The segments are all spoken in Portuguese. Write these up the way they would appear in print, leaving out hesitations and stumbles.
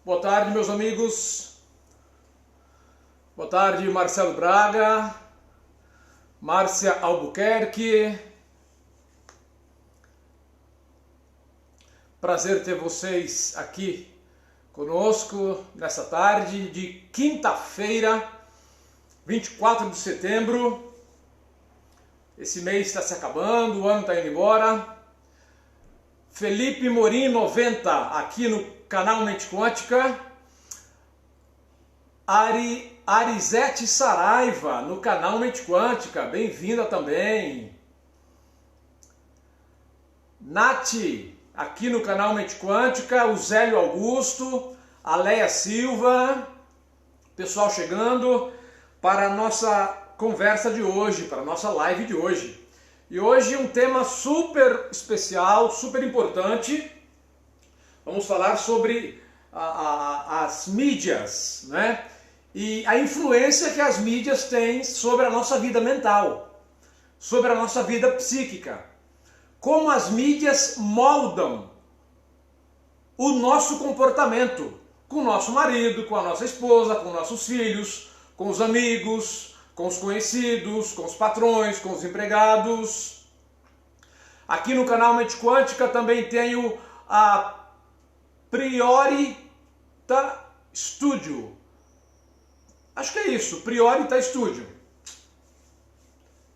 Boa tarde, meus amigos. Boa tarde, Marcelo Braga, Márcia Albuquerque. Prazer ter vocês aqui conosco nessa tarde de quinta-feira, 24 de setembro. Esse mês está se acabando, o ano está indo embora. Felipe Morim 90 aqui no canal Mente Quântica. Arizete Saraiva no canal Mente Quântica, bem-vinda também. Nath aqui no canal Mente Quântica, o Zélio Augusto, a Leia Silva, pessoal chegando para a nossa conversa de hoje, para a nossa live de hoje. E hoje um tema super especial, super importante. Vamos falar sobre as mídias, né? E a influência que as mídias têm sobre a nossa vida mental, sobre a nossa vida psíquica. Como as mídias moldam o nosso comportamento com o nosso marido, com a nossa esposa, com nossos filhos, com os amigos, com os conhecidos, com os patrões, com os empregados. Aqui no canal Mente Quântica também tenho a Priorita Studio. Acho que é isso, Priorita Studio.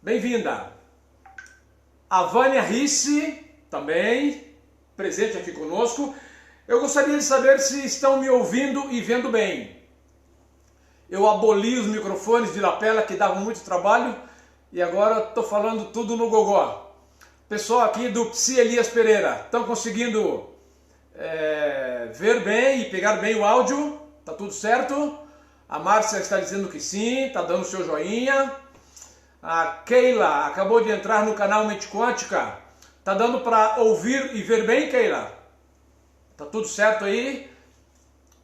Bem-vinda. A Vânia Risse, também, presente aqui conosco. Eu gostaria de saber se estão me ouvindo e vendo bem. Eu aboli os microfones de lapela que davam muito trabalho e agora estou falando tudo no gogó. Pessoal aqui do Psi Elias Pereira, estão conseguindo ver bem e pegar bem o áudio? Tá tudo certo? A Márcia está dizendo que sim, está dando seu joinha. A Keila acabou de entrar no canal Mente Quântica. Tá dando para ouvir e ver bem, Keila? Tá tudo certo aí?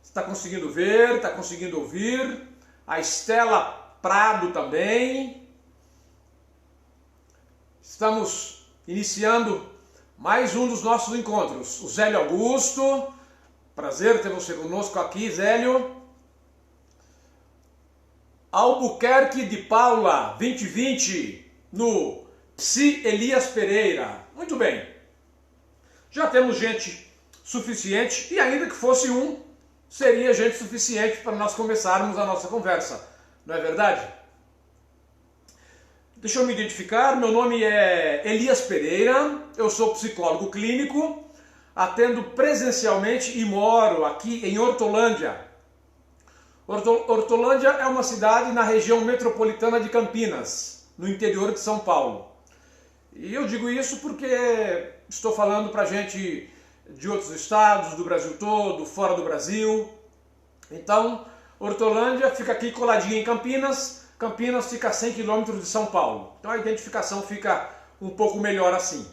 Está conseguindo ver, está conseguindo ouvir. A Estela Prado também. Estamos iniciando mais um dos nossos encontros. O Zélio Augusto. Prazer ter você conosco aqui, Zélio. Albuquerque de Paula 2020 no Psi Elias Pereira. Muito bem. Já temos gente suficiente e ainda que fosse um, seria gente suficiente para nós começarmos a nossa conversa. Não é verdade? Deixa eu me identificar. Meu nome é Elias Pereira. Eu sou psicólogo clínico. Atendo presencialmente e moro aqui em Hortolândia. Hortolândia é uma cidade na região metropolitana de Campinas, no interior de São Paulo. E eu digo isso porque estou falando para gente de outros estados, do Brasil todo, fora do Brasil. Então, Hortolândia fica aqui coladinha em Campinas. Campinas fica a 100 km de São Paulo. Então a identificação fica um pouco melhor assim.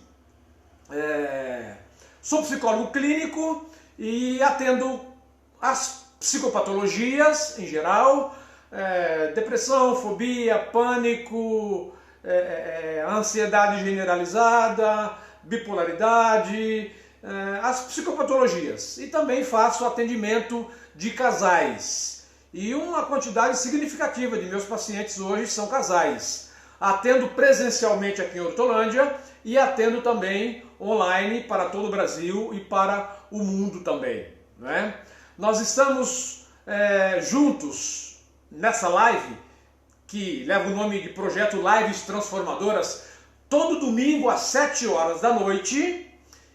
Sou psicólogo clínico e atendo as psicopatologias em geral, depressão, fobia, pânico, ansiedade generalizada, bipolaridade, as psicopatologias. E também faço atendimento de casais. E uma quantidade significativa de meus pacientes hoje são casais. Atendo presencialmente aqui em Hortolândia e atendo também online para todo o Brasil e para o mundo também, não é? Nós estamos juntos nessa live, que leva o nome de Projeto Lives Transformadoras, todo domingo às 7 horas da noite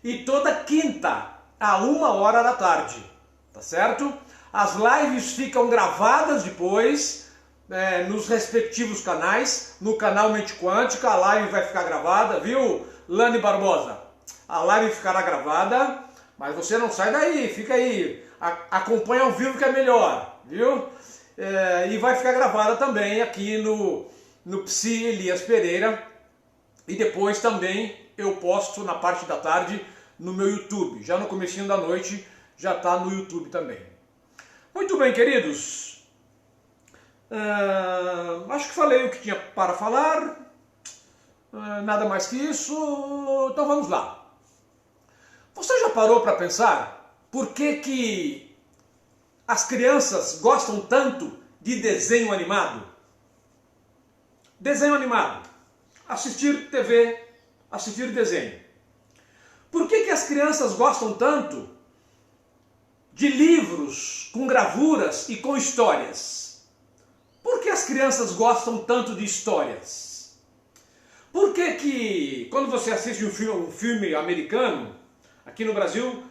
e toda quinta à 1 hora da tarde, tá certo? As lives ficam gravadas depois nos respectivos canais, no canal Mente Quântica, a live vai ficar gravada, viu, Lani Barbosa? A live ficará gravada, mas você não sai daí, fica aí. Acompanha ao vivo que é melhor, viu? E vai ficar gravada também aqui no Psi Elias Pereira. E depois também eu posto na parte da tarde no meu YouTube. Já no comecinho da noite já está no YouTube também. Muito bem, queridos. Acho que falei o que tinha para falar. Nada mais que isso. Então vamos lá. Você já parou para pensar por que as crianças gostam tanto de desenho animado? Desenho animado. Assistir TV, assistir desenho. Por que as crianças gostam tanto de livros com gravuras e com histórias? Por que as crianças gostam tanto de histórias? Por que quando você assiste um filme americano, aqui no Brasil,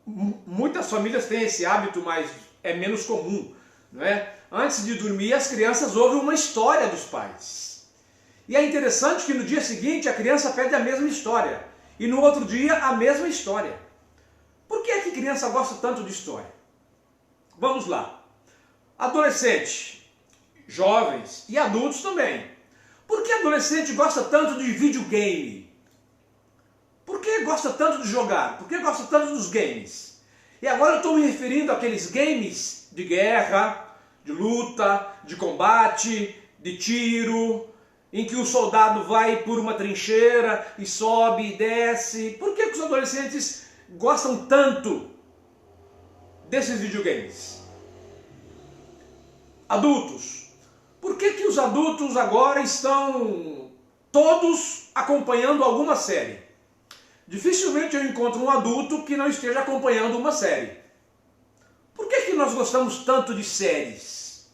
muitas famílias têm esse hábito, mas é menos comum, não é? Antes de dormir, as crianças ouvem uma história dos pais. E é interessante que no dia seguinte a criança pede a mesma história. E no outro dia a mesma história. Por que a criança gosta tanto de história? Vamos lá. Adolescente, jovens e adultos também. Por que adolescente gosta tanto de videogame? Por que gosta tanto de jogar? Por que gosta tanto dos games? E agora eu estou me referindo àqueles games de guerra, de luta, de combate, de tiro, em que o soldado vai por uma trincheira e sobe e desce. Por que os adolescentes gostam tanto desses videogames? Adultos. Por que os adultos agora estão todos acompanhando alguma série? Dificilmente eu encontro um adulto que não esteja acompanhando uma série. Por que nós gostamos tanto de séries?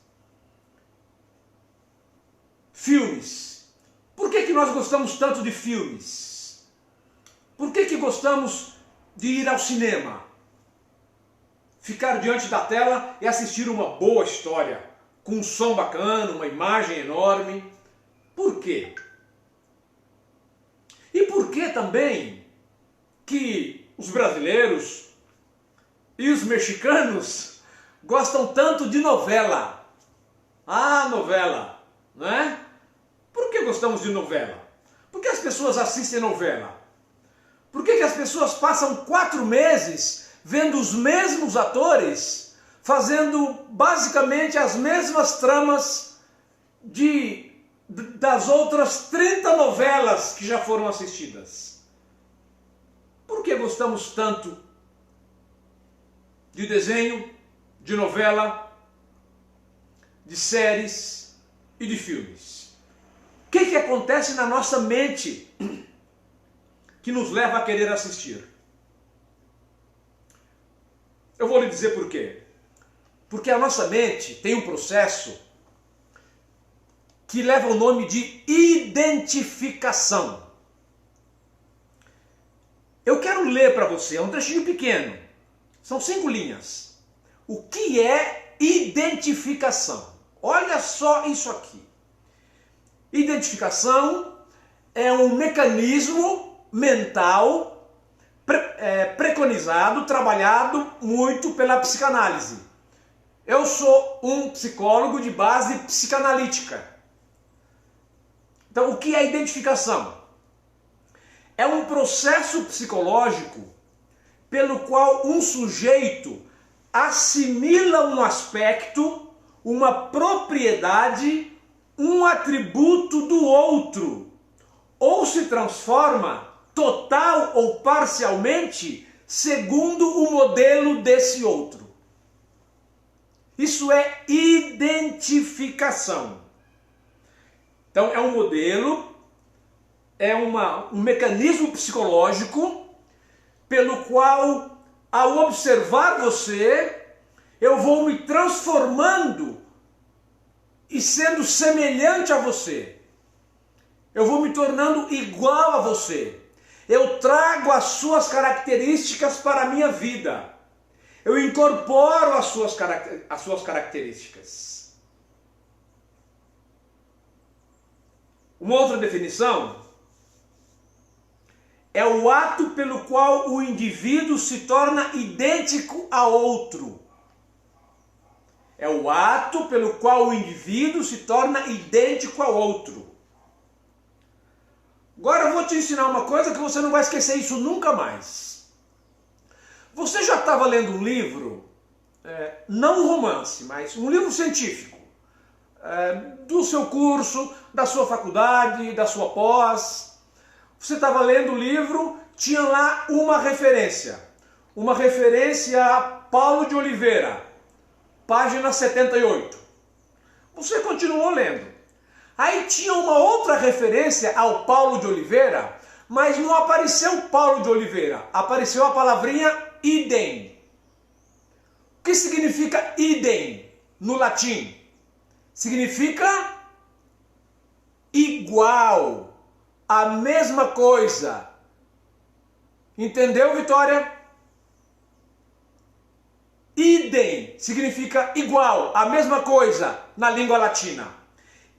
Filmes. Por que nós gostamos tanto de filmes? Por que gostamos de ir ao cinema? Ficar diante da tela e assistir uma boa história, com um som bacana, uma imagem enorme. Por quê? E por que também que os brasileiros e os mexicanos gostam tanto de novela? Ah, novela, não é? Por que gostamos de novela? Por que as pessoas assistem novela? Por que as pessoas passam 4 meses vendo os mesmos atores fazendo basicamente as mesmas tramas das outras 30 novelas que já foram assistidas? Por que gostamos tanto de desenho, de novela, de séries e de filmes? O que acontece na nossa mente que nos leva a querer assistir? Eu vou lhe dizer por quê. Porque a nossa mente tem um processo que leva o nome de identificação. Eu quero ler para você, é um trechinho pequeno, são 5 linhas. O que é identificação? Olha só isso aqui. Identificação é um mecanismo mental preconizado, trabalhado muito pela psicanálise. Eu sou um psicólogo de base psicanalítica. Então, o que é identificação? É um processo psicológico pelo qual um sujeito assimila um aspecto, uma propriedade, um atributo do outro, ou se transforma total ou parcialmente segundo o modelo desse outro. Isso é identificação. Então é um modelo, é um mecanismo psicológico pelo qual, ao observar você, eu vou me transformando e sendo semelhante a você. Eu vou me tornando igual a você. Eu trago as suas características para a minha vida. Eu incorporo as suas características. Uma outra definição é o ato pelo qual o indivíduo se torna idêntico a outro. É o ato pelo qual o indivíduo se torna idêntico a outro. Agora eu vou te ensinar uma coisa que você não vai esquecer isso nunca mais. Você já estava lendo um livro, não um romance, mas um livro científico, do seu curso, da sua faculdade, da sua pós. Você estava lendo o livro, tinha lá uma referência a Paulo de Oliveira, página 78. Você continuou lendo. Aí tinha uma outra referência ao Paulo de Oliveira, mas não apareceu Paulo de Oliveira, apareceu a palavrinha idem. O que significa idem no latim? Significa igual, a mesma coisa. Entendeu, Vitória? Idem significa igual, a mesma coisa na língua latina.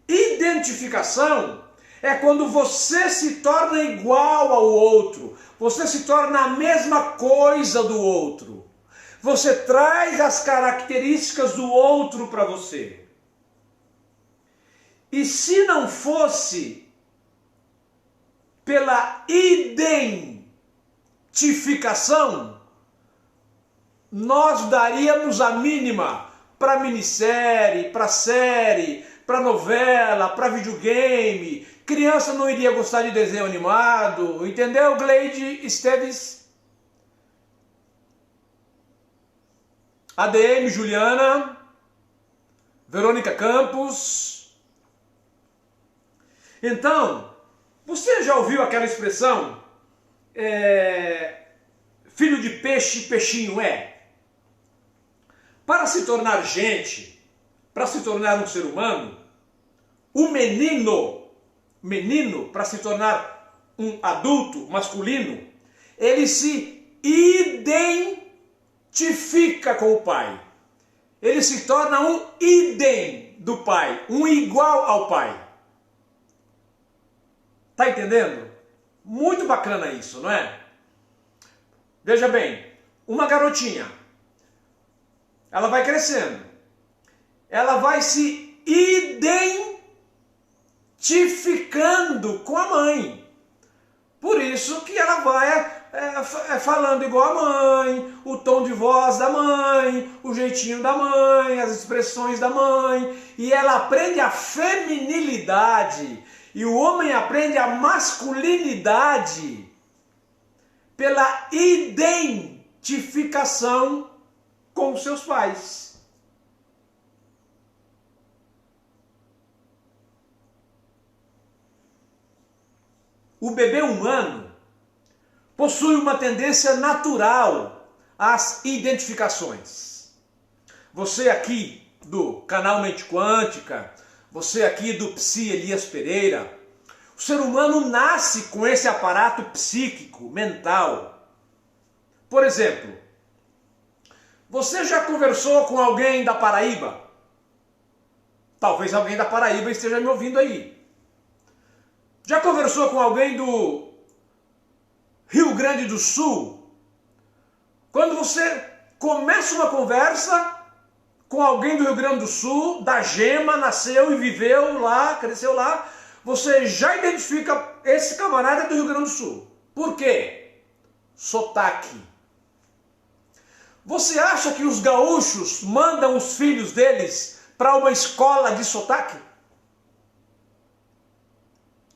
Identificação é quando você se torna igual ao outro, você se torna a mesma coisa do outro. Você traz as características do outro para você. E se não fosse pela identificação, nós daríamos a mínima para minissérie, para série, para novela, para videogame. Criança não iria gostar de desenho animado, entendeu, Gleide Esteves? ADM Juliana, Verônica Campos. Então, você já ouviu aquela expressão, filho de peixe, peixinho é? Para se tornar gente, para se tornar um ser humano, o menino, para se tornar um adulto masculino, ele se identifica com o pai. Ele se torna um idem do pai, um igual ao pai. Tá entendendo? Muito bacana isso, não é? Veja bem, uma garotinha, ela vai crescendo, ela vai se identificando com a mãe. Por isso que ela vai falando igual a mãe, o tom de voz da mãe, o jeitinho da mãe, as expressões da mãe, e ela aprende a feminilidade, e o homem aprende a masculinidade pela identificação com seus pais. O bebê humano possui uma tendência natural às identificações. Você aqui do canal Mente Quântica, você aqui do Psi Elias Pereira, o ser humano nasce com esse aparato psíquico, mental. Por exemplo, você já conversou com alguém da Paraíba? Talvez alguém da Paraíba esteja me ouvindo aí. Já conversou com alguém do Rio Grande do Sul? Quando você começa uma conversa com alguém do Rio Grande do Sul, da Gema, nasceu e viveu lá, cresceu lá, você já identifica esse camarada do Rio Grande do Sul. Por quê? Sotaque. Você acha que os gaúchos mandam os filhos deles para uma escola de sotaque?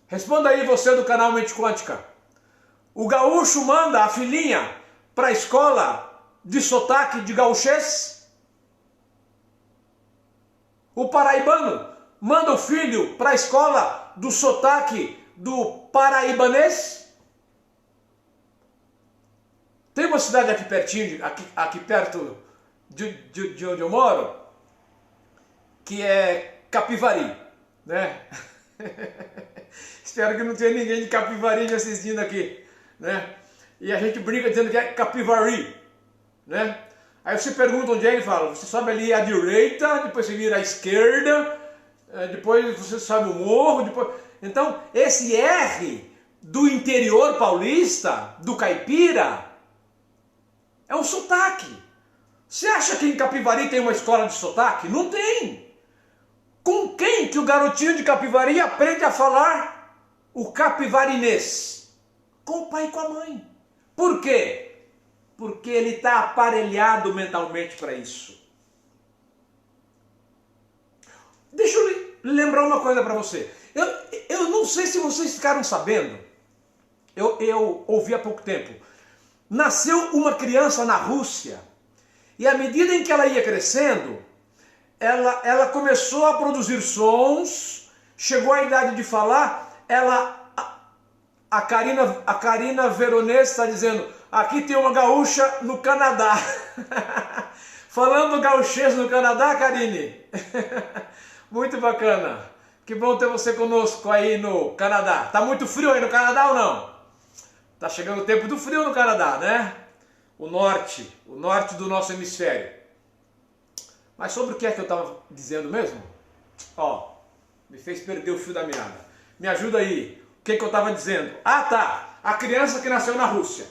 Responda aí você do canal Mente Quântica. O gaúcho manda a filhinha para a escola de sotaque de gauchês? O paraibano manda o filho para a escola do sotaque do paraibanês? Tem uma cidade aqui pertinho, aqui perto de onde eu moro, que é Capivari, né? Espero que não tenha ninguém de Capivari me assistindo aqui, né? E a gente brinca dizendo que é Capivari, né? Aí você pergunta onde é, ele fala, você sobe ali à direita, depois você vira à esquerda, depois você sobe o morro, depois... Então, esse R do interior paulista, do caipira, é um sotaque. Você acha que em Capivari tem uma escola de sotaque? Não tem. Com quem que o garotinho de Capivari aprende a falar o capivarinês? Com o pai e com a mãe. Por quê? Porque ele está aparelhado mentalmente para isso. Deixa eu lembrar uma coisa para você. Eu não sei se vocês ficaram sabendo, eu ouvi há pouco tempo, nasceu uma criança na Rússia, e à medida em que ela ia crescendo, ela começou a produzir sons, chegou à idade de falar, a Karina Veronese está dizendo, aqui tem uma gaúcha no Canadá. Falando gauchês no Canadá, Karine. Muito bacana. Que bom ter você conosco aí no Canadá. Tá muito frio aí no Canadá ou não? Tá chegando o tempo do frio no Canadá, né? O norte do nosso hemisfério. Mas sobre o que é que eu estava dizendo mesmo? Ó, me fez perder o fio da meada. Me ajuda aí. O que eu estava dizendo? Ah, tá. A criança que nasceu na Rússia.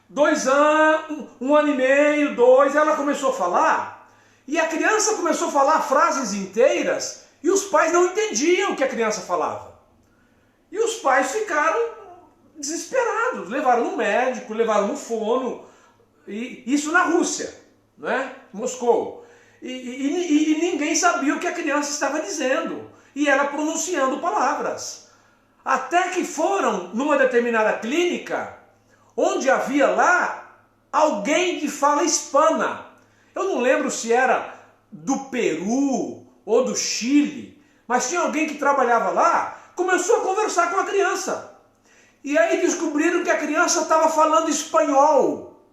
2 anos, 1 ano e meio, 2, ela começou a falar. E a criança começou a falar frases inteiras e os pais não entendiam o que a criança falava. E os pais ficaram desesperados. Levaram no médico, levaram no fono. E isso na Rússia, né? Moscou. E ninguém sabia o que a criança estava dizendo. E ela pronunciando palavras. Até que foram numa determinada clínica, onde havia lá alguém de fala hispana. Eu não lembro se era do Peru ou do Chile, mas tinha alguém que trabalhava lá, começou a conversar com a criança. E aí descobriram que a criança estava falando espanhol.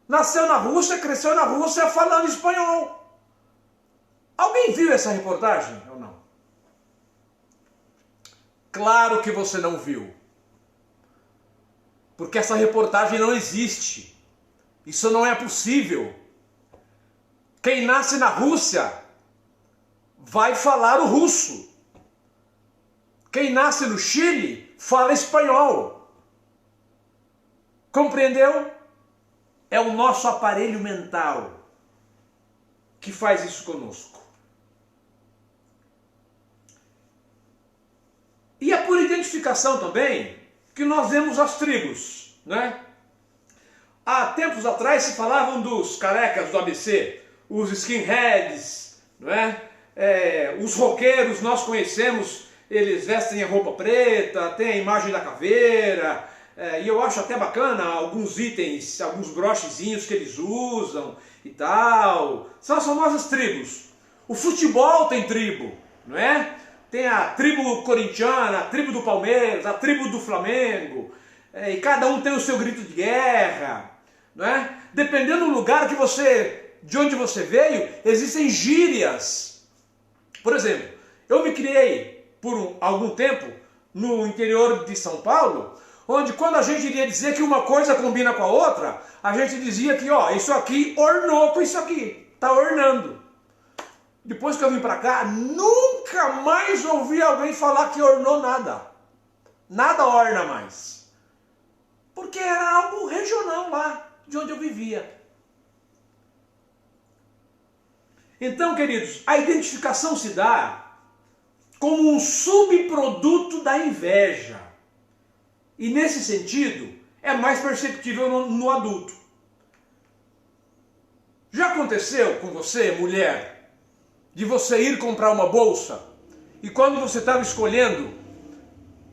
Nasceu na Rússia, cresceu na Rússia falando espanhol. Alguém viu essa reportagem ou não? Claro que você não viu. Porque essa reportagem não existe. Isso não é possível. Quem nasce na Rússia vai falar o russo. Quem nasce no Chile fala espanhol. Compreendeu? É o nosso aparelho mental que faz isso conosco. E é por identificação também que nós vemos as tribos, né? Há tempos atrás se falavam dos carecas do ABC, os skinheads, não é? Os roqueiros nós conhecemos, eles vestem a roupa preta, tem a imagem da caveira, e eu acho até bacana alguns itens, alguns brochezinhos que eles usam e tal. São as famosas tribos. O futebol tem tribo, não é? Tem a tribo corintiana, a tribo do Palmeiras, a tribo do Flamengo, e cada um tem o seu grito de guerra, não é? Dependendo do lugar de onde você veio, existem gírias. Por exemplo, eu me criei por algum tempo no interior de São Paulo, onde quando a gente iria dizer que uma coisa combina com a outra, a gente dizia que, ó, isso aqui ornou com isso aqui, tá ornando. Depois que eu vim para cá, nunca mais ouvi alguém falar que ornou nada. Nada orna mais. Porque era algo regional lá, de onde eu vivia. Então, queridos, a identificação se dá como um subproduto da inveja. E nesse sentido, é mais perceptível no adulto. Já aconteceu com você, mulher, de você ir comprar uma bolsa e quando você estava escolhendo,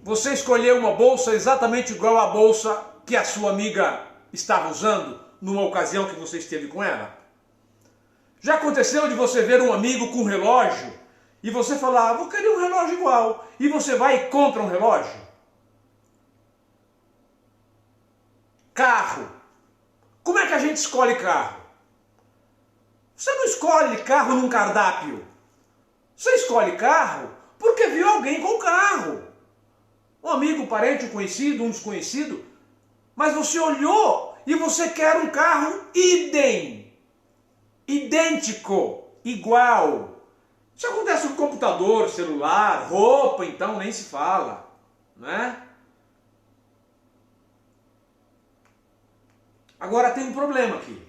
você escolheu uma bolsa exatamente igual à bolsa que a sua amiga estava usando numa ocasião que você esteve com ela? Já aconteceu de você ver um amigo com um relógio e você falar, vou querer um relógio igual, e você vai e compra um relógio? Carro. Como é que a gente escolhe carro? Você não escolhe carro num cardápio. Você escolhe carro porque viu alguém com carro. Um amigo, um parente, um conhecido, um desconhecido. Mas você olhou e você quer um carro idêntico, igual. Isso acontece com computador, celular, roupa, então nem se fala, né? Agora tem um problema aqui.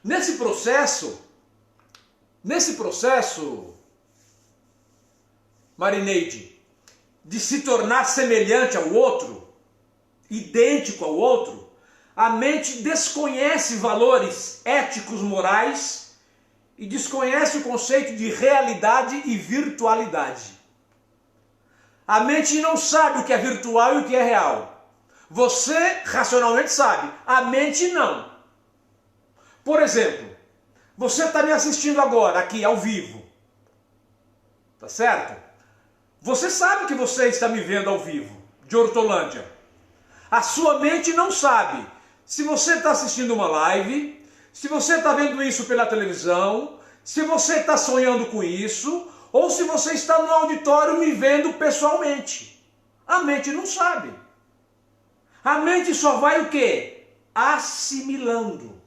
Nesse processo, Marineide, de se tornar semelhante ao outro, idêntico ao outro, a mente desconhece valores éticos, morais e desconhece o conceito de realidade e virtualidade. A mente não sabe o que é virtual e o que é real. Você racionalmente sabe, a mente não. Por exemplo, Você está me assistindo agora, aqui, ao vivo. Tá certo? Você sabe que você está me vendo ao vivo, de Hortolândia. A sua mente não sabe se você está assistindo uma live, se você está vendo isso pela televisão, se você está sonhando com isso, ou se você está no auditório me vendo pessoalmente. A mente não sabe. A mente só vai o quê? Assimilando.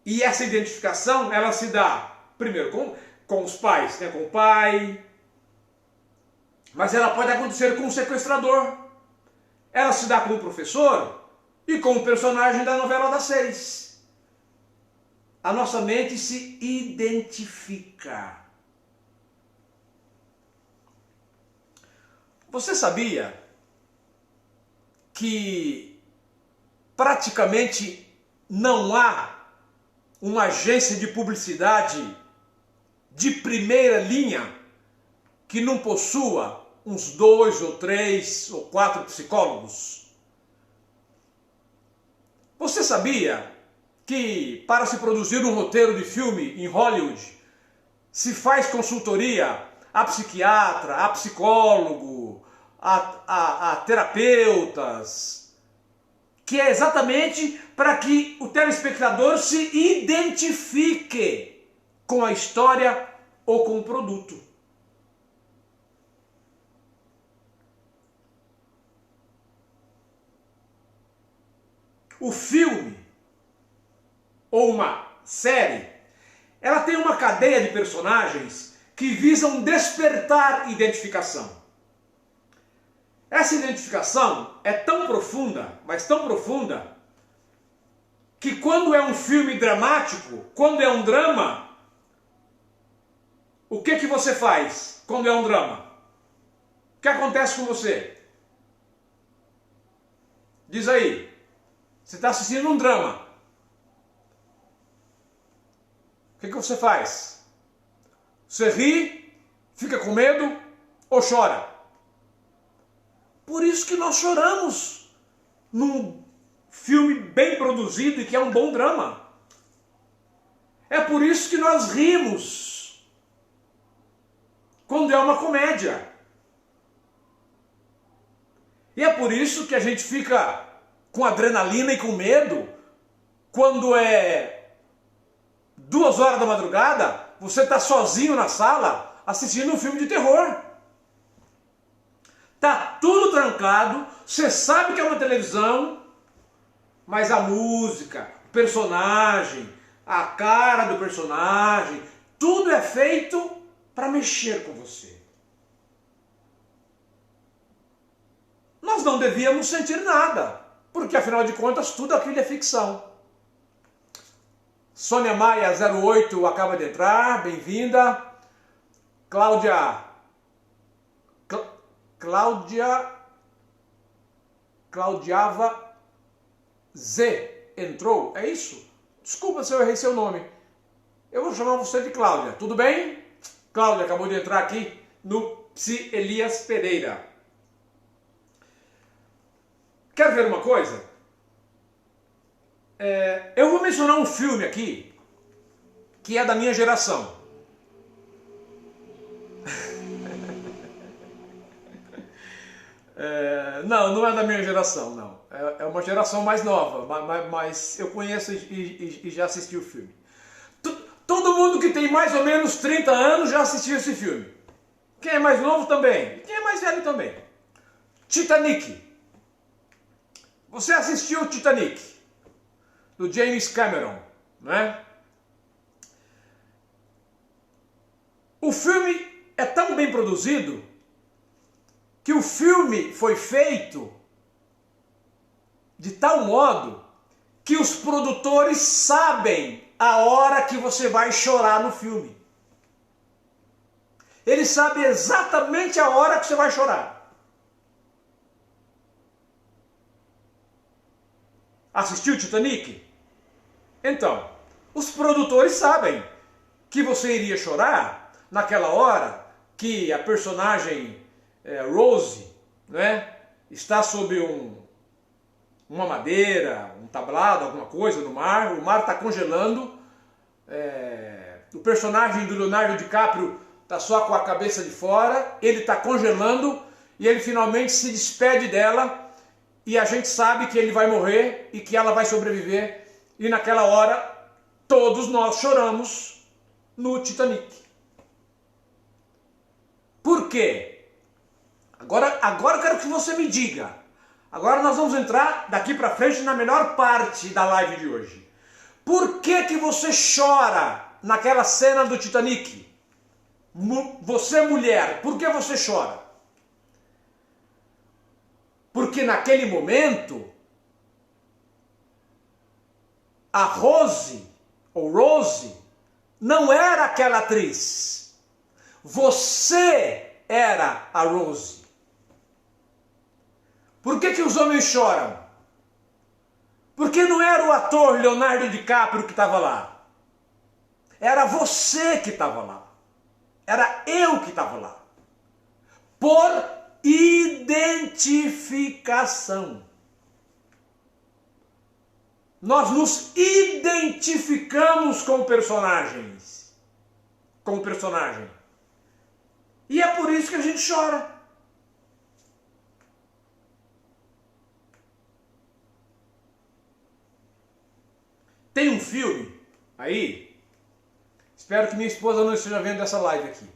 E essa identificação, ela se dá, primeiro, com os pais, né? Com o pai, mas ela pode acontecer com o sequestrador. Ela se dá com o professor e com o personagem da novela das 6. A nossa mente se identifica. Você sabia que praticamente não há uma agência de publicidade de primeira linha que não possua uns 2 ou 3 ou 4 psicólogos? Você sabia que para se produzir um roteiro de filme em Hollywood se faz consultoria a psiquiatra, a psicólogo, a terapeutas, que é exatamente para que o telespectador se identifique com a história ou com o produto. O filme ou uma série, ela tem uma cadeia de personagens que visam despertar identificação. Essa identificação é tão profunda, mas tão profunda, que quando é um filme dramático, quando é um drama, o que você faz quando é um drama? O que acontece com você? Diz aí. Você está assistindo um drama. O que você faz? Você ri, fica com medo ou chora? Por isso que nós choramos num filme bem produzido e que é um bom drama. É por isso que nós rimos quando é uma comédia. E é por isso que a gente fica com adrenalina e com medo quando é 2 horas da madrugada, você está sozinho na sala assistindo um filme de terror. Tá tudo trancado, você sabe que é uma televisão, mas a música, o personagem, a cara do personagem, tudo é feito para mexer com você. Nós não devíamos sentir nada, porque afinal de contas tudo aquilo é ficção. Sônia Maia 08 acaba de entrar, bem-vinda. Claudiava Z entrou, é isso? Desculpa se eu errei seu nome. Eu vou chamar você de Cláudia, tudo bem? Cláudia acabou de entrar aqui no Psi Elias Pereira. Quer ver uma coisa? Eu vou mencionar um filme aqui que é da minha geração. Não é da minha geração, não. É uma geração mais nova, mas eu conheço e já assisti o filme. Todo mundo que tem mais ou menos 30 anos já assistiu esse filme. Quem é mais novo também. Quem é mais velho também. Titanic. Você assistiu o Titanic? Do James Cameron, né? O filme é tão bem produzido que o filme foi feito de tal modo que os produtores sabem a hora que você vai chorar no filme. Eles sabem exatamente a hora que você vai chorar. Assistiu Titanic? Então, os produtores sabem que você iria chorar naquela hora que a personagem Rose, né, está sob um uma madeira, um tablado, alguma coisa no mar, o mar está congelando, o personagem do Leonardo DiCaprio está só com a cabeça de fora, ele está congelando e ele finalmente se despede dela e a gente sabe que ele vai morrer e que ela vai sobreviver e naquela hora todos nós choramos no Titanic. Por quê? Agora eu quero que você me diga. Agora nós vamos entrar daqui para frente na melhor parte da live de hoje. Por que que você chora naquela cena do Titanic? Você mulher, por que você chora? Porque naquele momento a Rose, ou Rose, não era aquela atriz. Você era a Rose. Por que que os homens choram? Porque não era o ator Leonardo DiCaprio que estava lá. Era você que estava lá. Era eu que estava lá. Por identificação. Nós nos identificamos com personagens. Com o personagem. E é por isso que a gente chora. Tem um filme aí, espero que minha esposa não esteja vendo essa live aqui.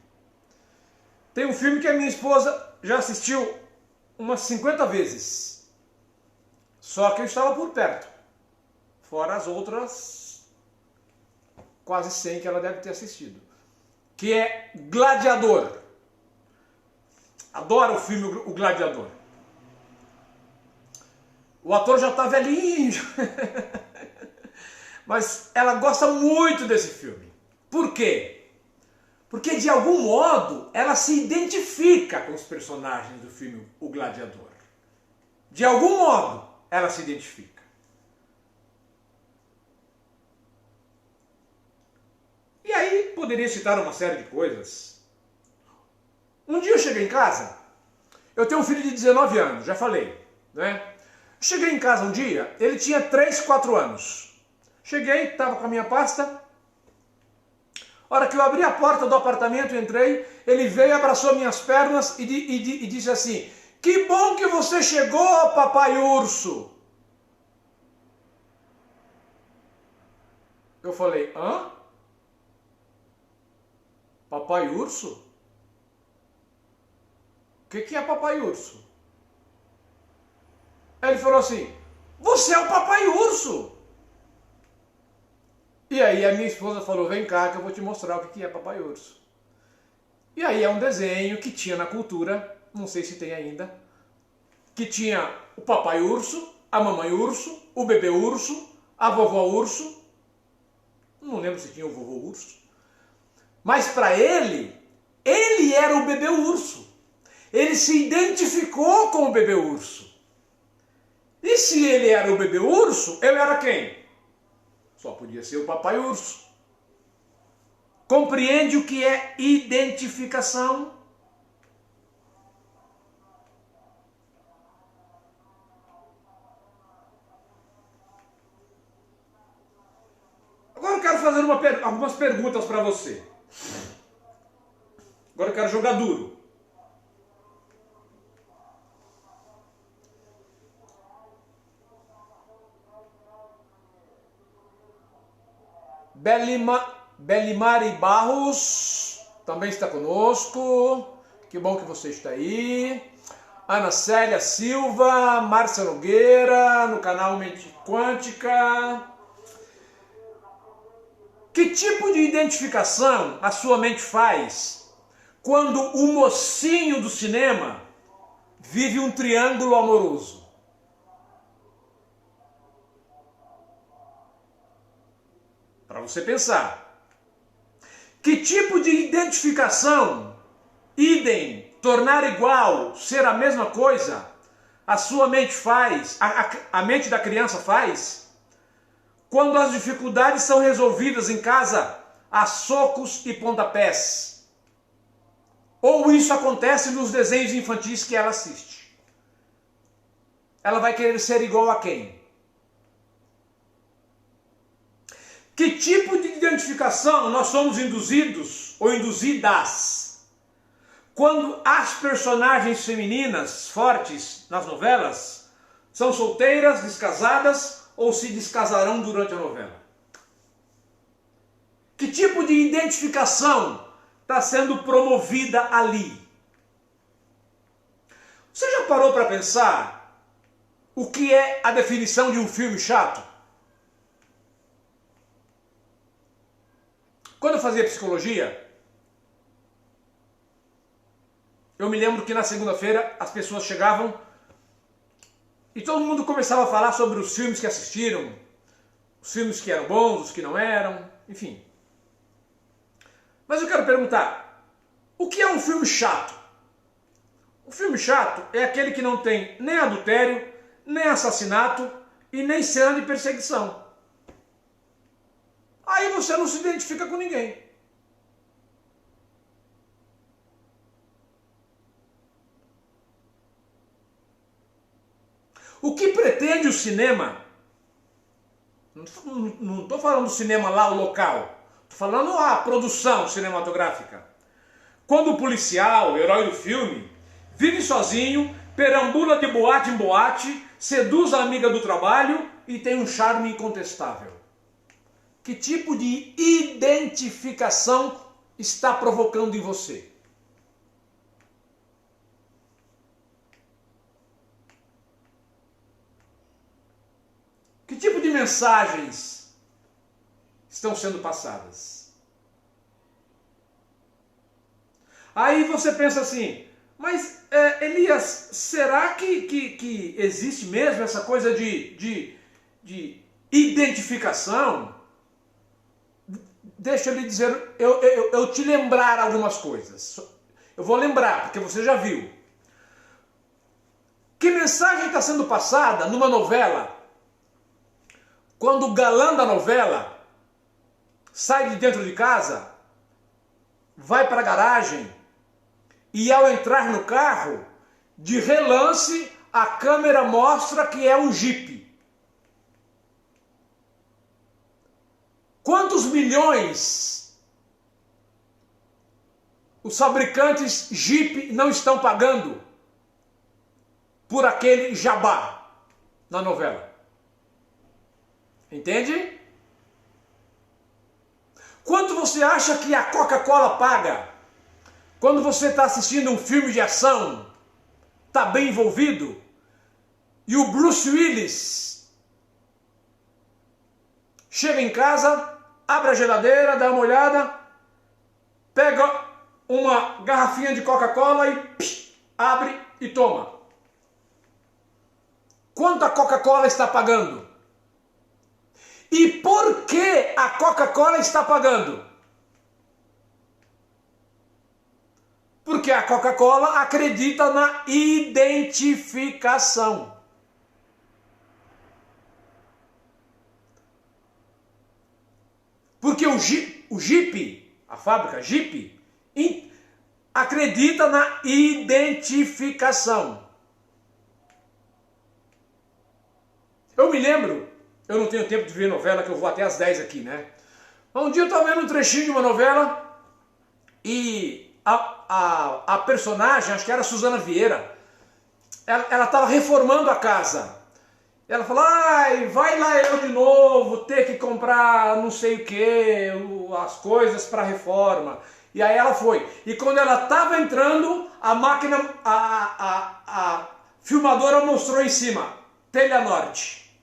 Tem um filme que a minha esposa já assistiu umas 50 vezes. Só que eu estava por perto. Fora as outras quase 100 que ela deve ter assistido. Que é Gladiador. Adoro o filme O Gladiador. O ator já está velhinho. Mas ela gosta muito desse filme. Por quê? Porque de algum modo ela se identifica com os personagens do filme O Gladiador. De algum modo ela se identifica. E aí poderia citar uma série de coisas. Um dia eu cheguei em casa, eu tenho um filho de 19 anos, já falei, né? Cheguei em casa um dia, ele tinha 3, 4 anos. Cheguei, estava com a minha pasta. A hora que eu abri a porta do apartamento e entrei, ele veio, abraçou minhas pernas e disse assim: "Que bom que você chegou, papai urso." Eu falei: "Hã? Papai urso? O que é papai urso?" Aí ele falou assim: "Você é o papai urso." E aí a minha esposa falou: "Vem cá que eu vou te mostrar o que é papai urso." E aí é um desenho que tinha na cultura, não sei se tem ainda, que tinha o papai urso, a mamãe urso, o bebê urso, a vovó urso, não lembro se tinha o vovô urso, mas para ele era o bebê urso. Ele se identificou com o bebê urso. E se ele era o bebê urso, eu era quem? Só podia ser o papai urso. Compreende o que é identificação? Agora eu quero fazer algumas perguntas para você. Agora eu quero jogar duro. Belimari Barros também está conosco. Que bom que você está aí. Ana Célia Silva, Márcia Nogueira, no canal Mente Quântica. Que tipo de identificação a sua mente faz quando o mocinho do cinema vive um triângulo amoroso? Para você pensar. Que tipo de identificação, idem, tornar igual, ser a mesma coisa, a sua mente faz, a mente da criança faz, quando as dificuldades são resolvidas em casa a socos e pontapés? Ou isso acontece nos desenhos infantis que ela assiste? ela vai querer ser igual a quem? Que tipo de identificação nós somos induzidos ou induzidas quando as personagens femininas fortes nas novelas são solteiras, descasadas ou se descasarão durante a novela? Que tipo de identificação está sendo promovida ali? Você já parou para pensar o que é a definição de um filme chato? Quando eu fazia psicologia, eu me lembro que na segunda-feira as pessoas chegavam e todo mundo começava a falar sobre os filmes que assistiram, os filmes que eram bons, os que não eram, enfim. Mas eu quero perguntar, o que é um filme chato? O filme chato é aquele que não tem nem adultério, nem assassinato e nem cena de perseguição. Aí você não se identifica com ninguém. O que pretende o cinema? Não estou falando do cinema lá, o local. Estou falando a produção cinematográfica. Quando o policial, o herói do filme, vive sozinho, perambula de boate em boate, seduz a amiga do trabalho e tem um charme incontestável. Que tipo de identificação está provocando em você? Que tipo de mensagens estão sendo passadas? Aí você pensa assim, mas Elias, será que existe mesmo essa coisa de identificação? Deixa eu lhe dizer, eu te lembrar algumas coisas. Eu vou lembrar, porque você já viu. Que mensagem está sendo passada numa novela, quando o galã da novela sai de dentro de casa, vai para a garagem e ao entrar no carro, de relance, a câmera mostra que é um Jeep. Quantos milhões os fabricantes Jeep não estão pagando por aquele jabá na novela? Entende? Quanto você acha que a Coca-Cola paga quando você está assistindo um filme de ação, está bem envolvido, e o Bruce Willis chega em casa, abre a geladeira, dá uma olhada, pega uma garrafinha de Coca-Cola e abre e toma. Quanto a Coca-Cola está pagando? E por que a Coca-Cola está pagando? Porque a Coca-Cola acredita na identificação. Porque o Jeep, a fábrica Jeep, acredita na identificação. Eu me lembro, eu não tenho tempo de ver novela, que eu vou até às 10 aqui, né? Um dia eu estava vendo um trechinho de uma novela e a personagem, acho que era a Suzana Vieira, ela estava reformando a casa. Ela falou, ai, vai lá eu de novo ter que comprar não sei o que, as coisas para reforma. E aí ela foi. E quando ela estava entrando, a máquina, a filmadora mostrou em cima, Telha Norte.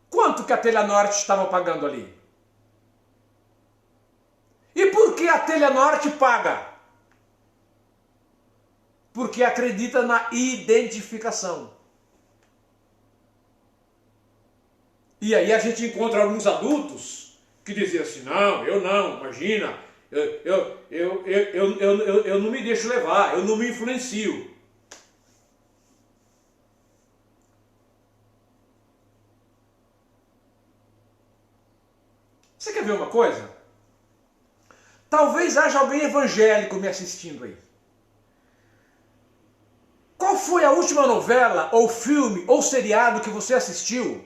Quanto que a Telha Norte estava pagando ali? E por que a Telha Norte paga? Porque acredita na identificação. E aí a gente encontra alguns adultos que diziam assim, não, eu não, imagina, eu não me deixo levar, eu não me influencio. Você quer ver uma coisa? Talvez haja alguém evangélico me assistindo aí. Qual foi a última novela, ou filme, ou seriado que você assistiu,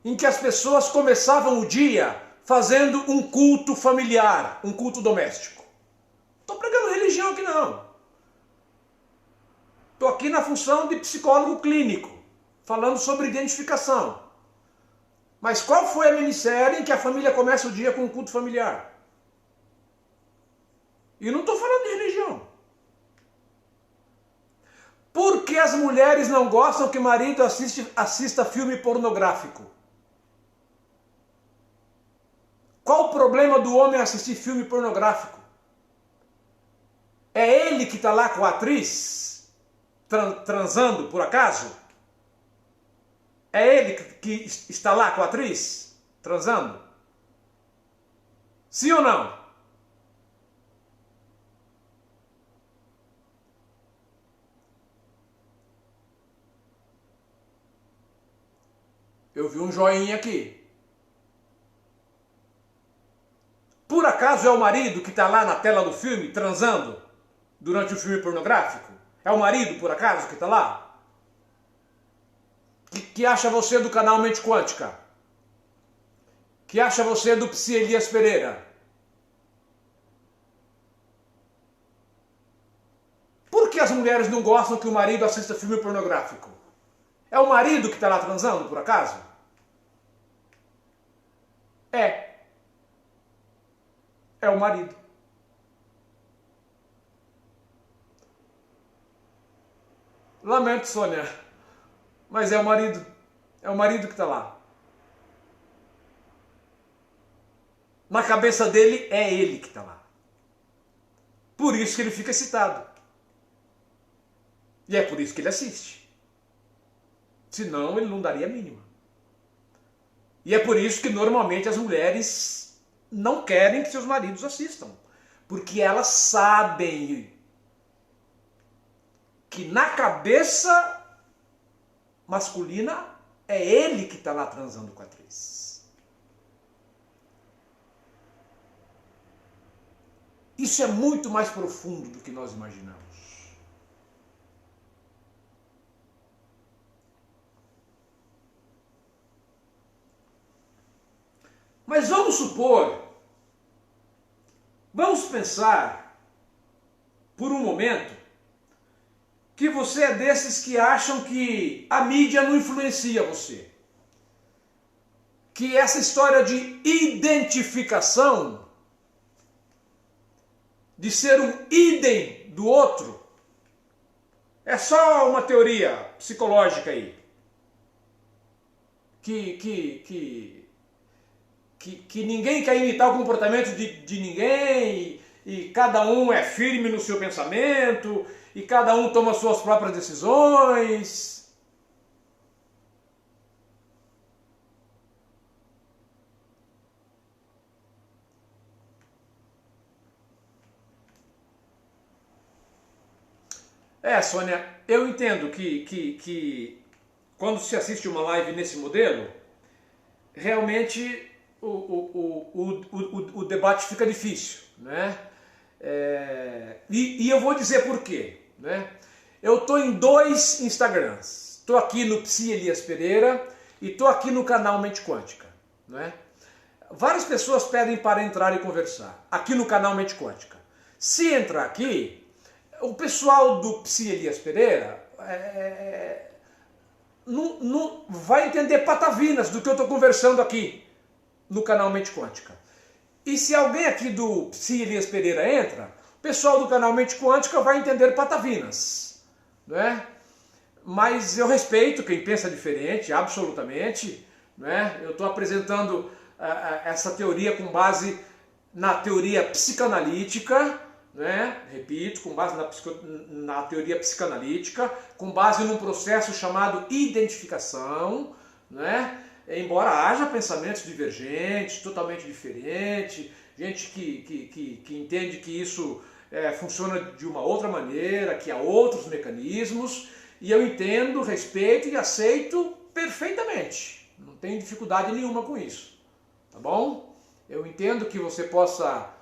em que as pessoas começavam o dia fazendo um culto familiar, um culto doméstico? Estou pregando religião aqui não. Estou aqui na função de psicólogo clínico, falando sobre identificação. Mas qual foi a minissérie em que a família começa o dia com um culto familiar? E não estou falando de religião. Por que as mulheres não gostam que o marido assista filme pornográfico? Qual o problema do homem assistir filme pornográfico? É ele que está lá com a atriz, transando por acaso? É ele que está lá com a atriz, transando? Sim ou não? Eu vi um joinha aqui. Por acaso é o marido que está lá na tela do filme transando durante o filme pornográfico? É o marido, por acaso, que está lá? Que acha você do canal Mente Quântica? Que acha você do Psi Elias Pereira? Por que as mulheres não gostam que o marido assista filme pornográfico? É o marido que está lá transando, por acaso? É o marido. Lamento, Sônia, mas é o marido. É o marido que está lá. Na cabeça dele, é ele que está lá. Por isso que ele fica excitado. E é por isso que ele assiste. Senão, ele não daria a mínima. E é por isso que, normalmente, as mulheres não querem que seus maridos assistam. Porque elas sabem que na cabeça masculina é ele que está lá transando com a atriz. Isso é muito mais profundo do que nós imaginamos. Mas vamos supor, vamos pensar por um momento que você é desses que acham que a mídia não influencia você. Que essa história de identificação, de ser um idem do outro, é só uma teoria psicológica aí. Que ninguém quer imitar o comportamento de ninguém, e cada um é firme no seu pensamento, e cada um toma suas próprias decisões. Sônia, eu entendo que quando se assiste uma live nesse modelo, realmente o debate fica difícil, né? E eu vou dizer por quê, né? Eu estou em 2 Instagrams. Estou aqui no Psi Elias Pereira e estou aqui no canal Mente Quântica, né? Várias pessoas pedem para entrar e conversar aqui no canal Mente Quântica. Se entrar aqui, o pessoal do Psi Elias Pereira não vai entender patavinas do que eu estou conversando aqui no canal Mente Quântica. E se alguém aqui do Psi Elias Pereira entra, o pessoal do canal Mente Quântica vai entender patavinas, né? Mas eu respeito quem pensa diferente, absolutamente, né? Eu estou apresentando essa teoria com base na teoria psicanalítica, né? Repito, com base na teoria psicanalítica, com base num processo chamado identificação, né? Embora haja pensamentos divergentes, totalmente diferentes, gente que entende que isso funciona de uma outra maneira, que há outros mecanismos, e eu entendo, respeito e aceito perfeitamente. Não tenho dificuldade nenhuma com isso, tá bom? Eu entendo que você possa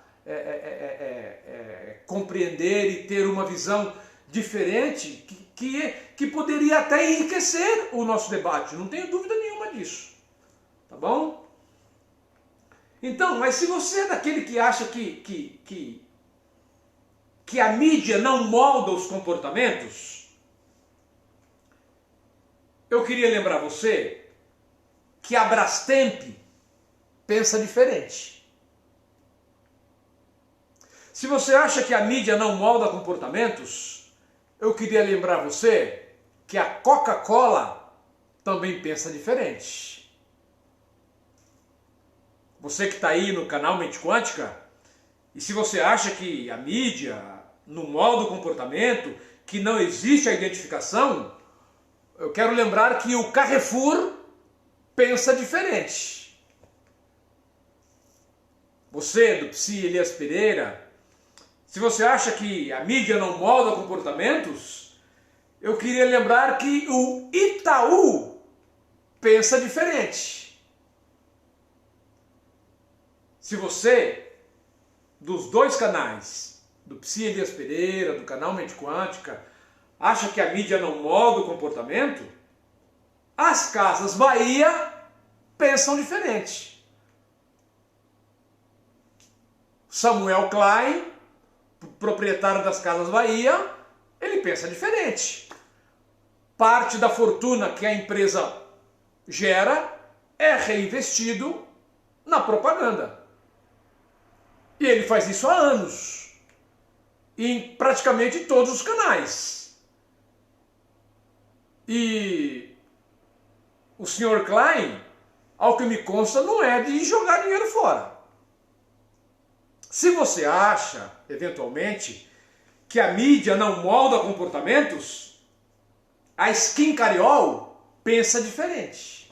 compreender e ter uma visão diferente, que poderia até enriquecer o nosso debate, não tenho dúvida nenhuma disso. Tá bom? Então, mas se você é daquele que acha que a mídia não molda os comportamentos, eu queria lembrar você que a Brastemp pensa diferente. Se você acha que a mídia não molda comportamentos, eu queria lembrar você que a Coca-Cola também pensa diferente. Você que está aí no canal Mente Quântica, e se você acha que a mídia não molda o comportamento, que não existe a identificação, eu quero lembrar que o Carrefour pensa diferente. Você, do Psi Elias Pereira, se você acha que a mídia não molda comportamentos, eu queria lembrar que o Itaú pensa diferente. Se você, dos dois canais, do Psi Elias Pereira, do canal Mente Quântica, acha que a mídia não molda o comportamento, as Casas Bahia pensam diferente. Samuel Klein, proprietário das Casas Bahia, ele pensa diferente. Parte da fortuna que a empresa gera é reinvestido na propaganda. E ele faz isso há anos, em praticamente todos os canais. E o Sr. Klein, ao que me consta, não é de jogar dinheiro fora. Se você acha, eventualmente, que a mídia não molda comportamentos, a Skin Cariol pensa diferente.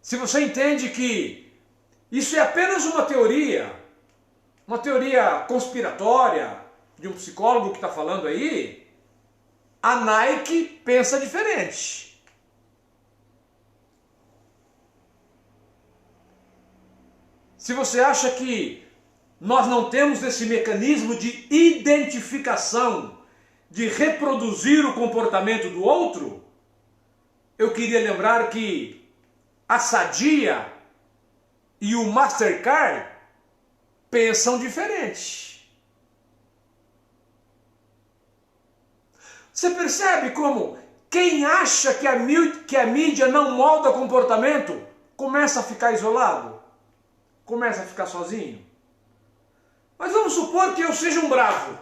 Se você entende que isso é apenas uma teoria conspiratória de um psicólogo que está falando aí, a Nike pensa diferente. Se você acha que nós não temos esse mecanismo de identificação, de reproduzir o comportamento do outro, eu queria lembrar que a Sadia e o Mastercard pensam diferente. Você percebe como quem acha que a mídia não molda comportamento começa a ficar isolado? Começa a ficar sozinho? Mas vamos supor que eu seja um bravo.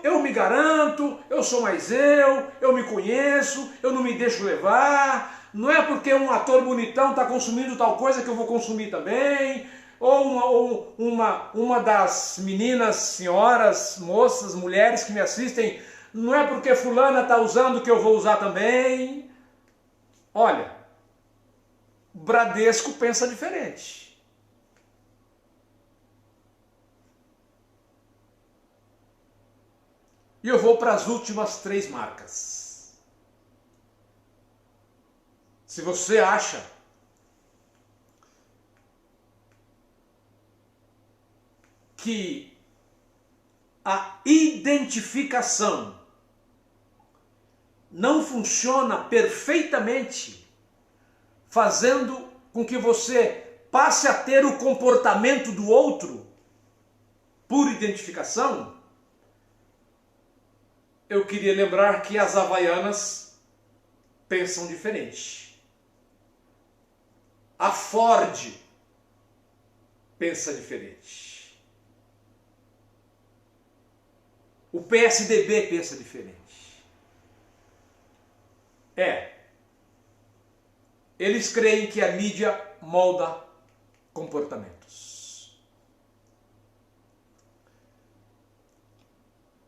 Eu me garanto, eu sou mais eu me conheço, eu não me deixo levar. Não é porque um ator bonitão está consumindo tal coisa que eu vou consumir também. Ou uma das meninas, senhoras, moças, mulheres que me assistem, não é porque fulana está usando que eu vou usar também. Olha, Bradesco pensa diferente. E eu vou para as últimas 3 marcas. Se você acha que a identificação não funciona perfeitamente, fazendo com que você passe a ter o comportamento do outro por identificação, eu queria lembrar que as Havaianas pensam diferente. A Ford pensa diferente. O PSDB pensa diferente. Eles creem que a mídia molda comportamentos.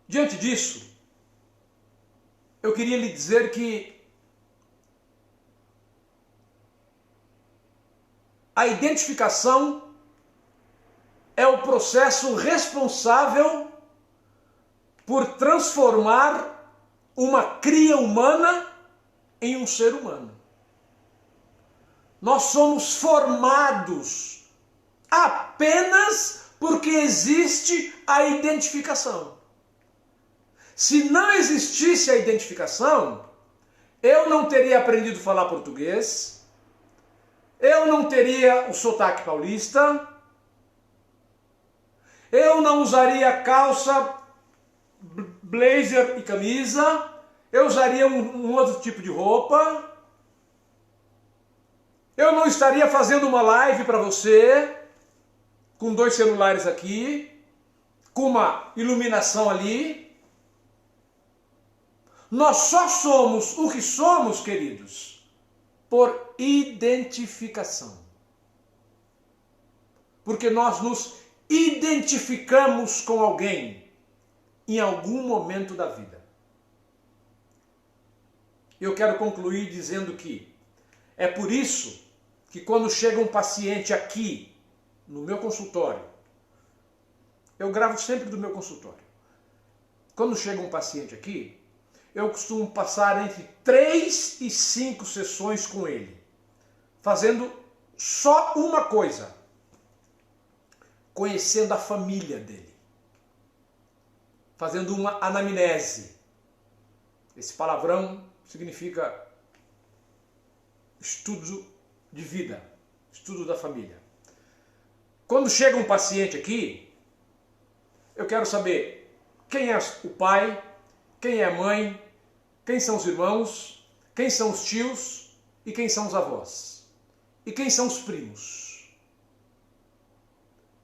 Diante disso, eu queria lhe dizer que a identificação é o processo responsável por transformar uma cria humana em um ser humano. Nós somos formados apenas Porque existe a identificação. Se não existisse a identificação, eu não teria aprendido a falar português, eu não teria o sotaque paulista, eu não usaria calça, blazer e camisa, eu usaria um outro tipo de roupa, eu não estaria fazendo uma live para você, com 2 celulares aqui, com uma iluminação ali. Nós só somos o que somos, queridos, por identificação. Porque nós nos identificamos com alguém em algum momento da vida. Eu quero concluir dizendo que é por isso que quando chega um paciente aqui no meu consultório, eu gravo sempre do meu consultório. Quando chega um paciente aqui, eu costumo passar entre 3 e 5 sessões com ele, fazendo só uma coisa: conhecendo a família dele, fazendo uma anamnese. Esse palavrão significa estudo de vida, estudo da família. Quando chega um paciente aqui, eu quero saber quem é o pai, quem é a mãe, quem são os irmãos, quem são os tios e quem são os avós. E quem são os primos.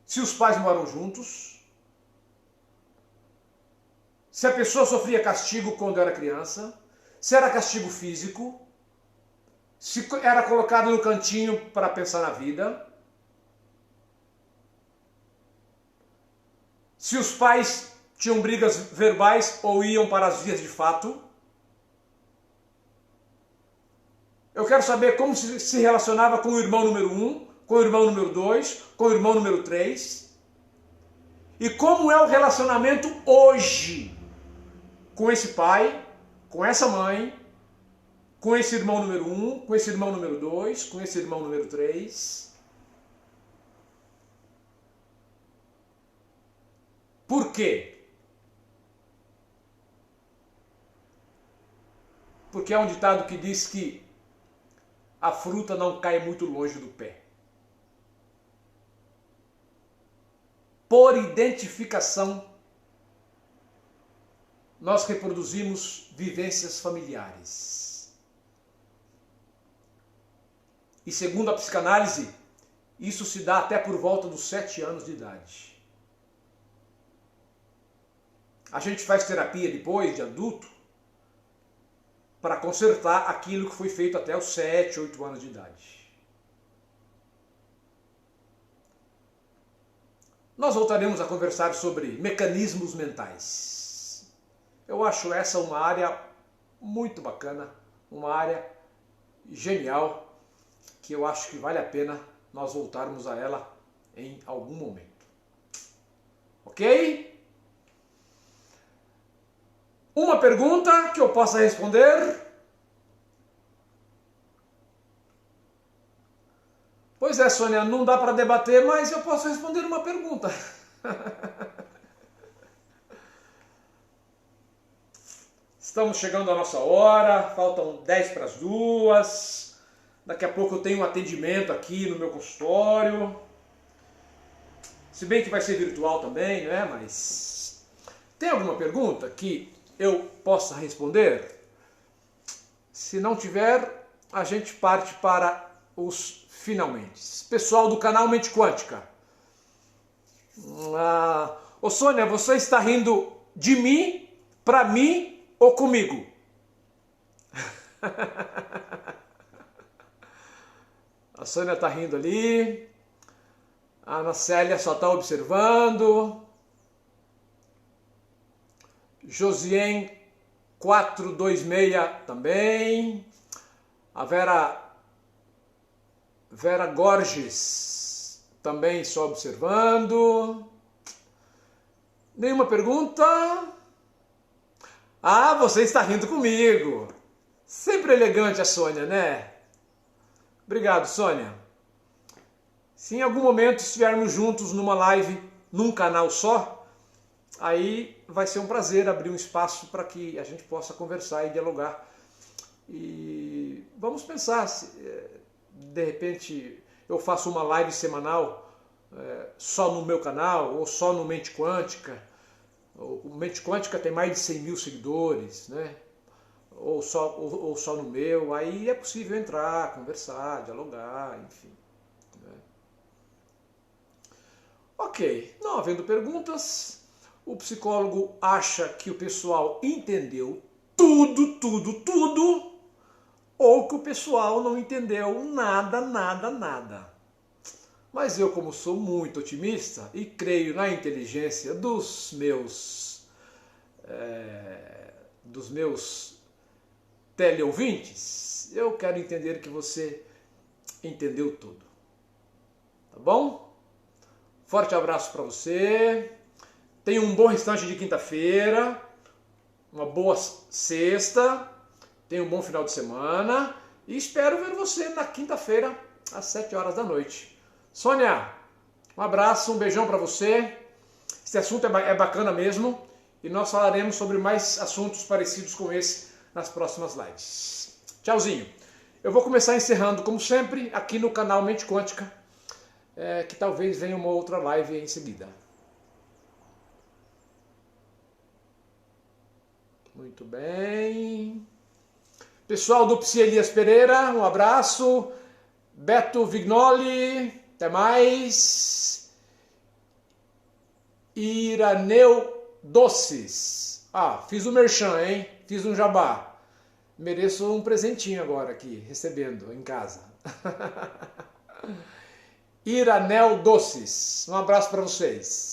Se os pais moram juntos, se a pessoa sofria castigo quando era criança, se era castigo físico, se era colocado no cantinho para pensar na vida, se os pais tinham brigas verbais ou iam para as vias de fato. Eu quero saber como se relacionava com o irmão número 1, com o irmão número 2, com o irmão número 3. E como é o relacionamento hoje com esse pai, com essa mãe, com esse irmão número 1, com esse irmão número 2, com esse irmão número 3. Por quê? Porque há um ditado que diz que a fruta não cai muito longe do pé. Por identificação, nós reproduzimos vivências familiares. E segundo a psicanálise, isso se dá até por volta dos 7 anos de idade. A gente faz terapia depois, de adulto, para consertar aquilo que foi feito até os 7, 8 anos de idade. Nós voltaremos a conversar sobre mecanismos mentais. Eu acho essa uma área muito bacana, uma área genial, que eu acho que vale a pena nós voltarmos a ela em algum momento. Ok? Uma pergunta que eu possa responder? Pois é, Sônia, não dá para debater, mas eu posso responder uma pergunta. Estamos chegando à nossa hora, faltam 10 para as 2. Daqui a pouco eu tenho um atendimento aqui no meu consultório. Se bem que vai ser virtual também, né? Mas tem alguma pergunta que eu possa responder? Se não tiver, a gente parte para os finalmente. Pessoal do canal Mente Quântica. Ô Sônia, você está rindo de mim, para mim ou comigo? A Sônia está rindo ali. A Ana Célia só está observando. Josien 426 também. A Vera Gorges também só observando. Nenhuma pergunta? Ah, você está rindo comigo. Sempre elegante a Sônia, né? Obrigado, Sônia. Se em algum momento estivermos juntos numa live num canal só, aí vai ser um prazer abrir um espaço para que a gente possa conversar e dialogar. E vamos pensar, se de repente eu faço uma live semanal só no meu canal, ou só no Mente Quântica. O Mente Quântica tem mais de 100 mil seguidores, né? Ou só no meu, aí é possível entrar, conversar, dialogar, enfim. Né? Ok, não havendo perguntas, o psicólogo acha que o pessoal entendeu tudo, ou que o pessoal não entendeu nada. Mas eu, como sou muito otimista e creio na inteligência dos meus teleouvintes, eu quero entender que você entendeu tudo. Tá bom? Forte abraço para você. Tenha um bom restante de quinta-feira, uma boa sexta, tenha um bom final de semana e espero ver você na quinta-feira às 7 horas da noite. Sônia, um abraço, um beijão para você. Esse assunto é bacana mesmo e nós falaremos sobre mais assuntos parecidos com esse nas próximas lives. Tchauzinho. Eu vou começar encerrando, como sempre, aqui no canal Mente Quântica, que talvez venha uma outra live em seguida. Muito bem. Pessoal do Psi Elias Pereira, um abraço. Beto Vignoli, até mais. Iraneu Doces. Fiz o merchan, hein? Fiz um jabá. Mereço um presentinho agora aqui, recebendo em casa. Iraneu Doces. Um abraço para vocês.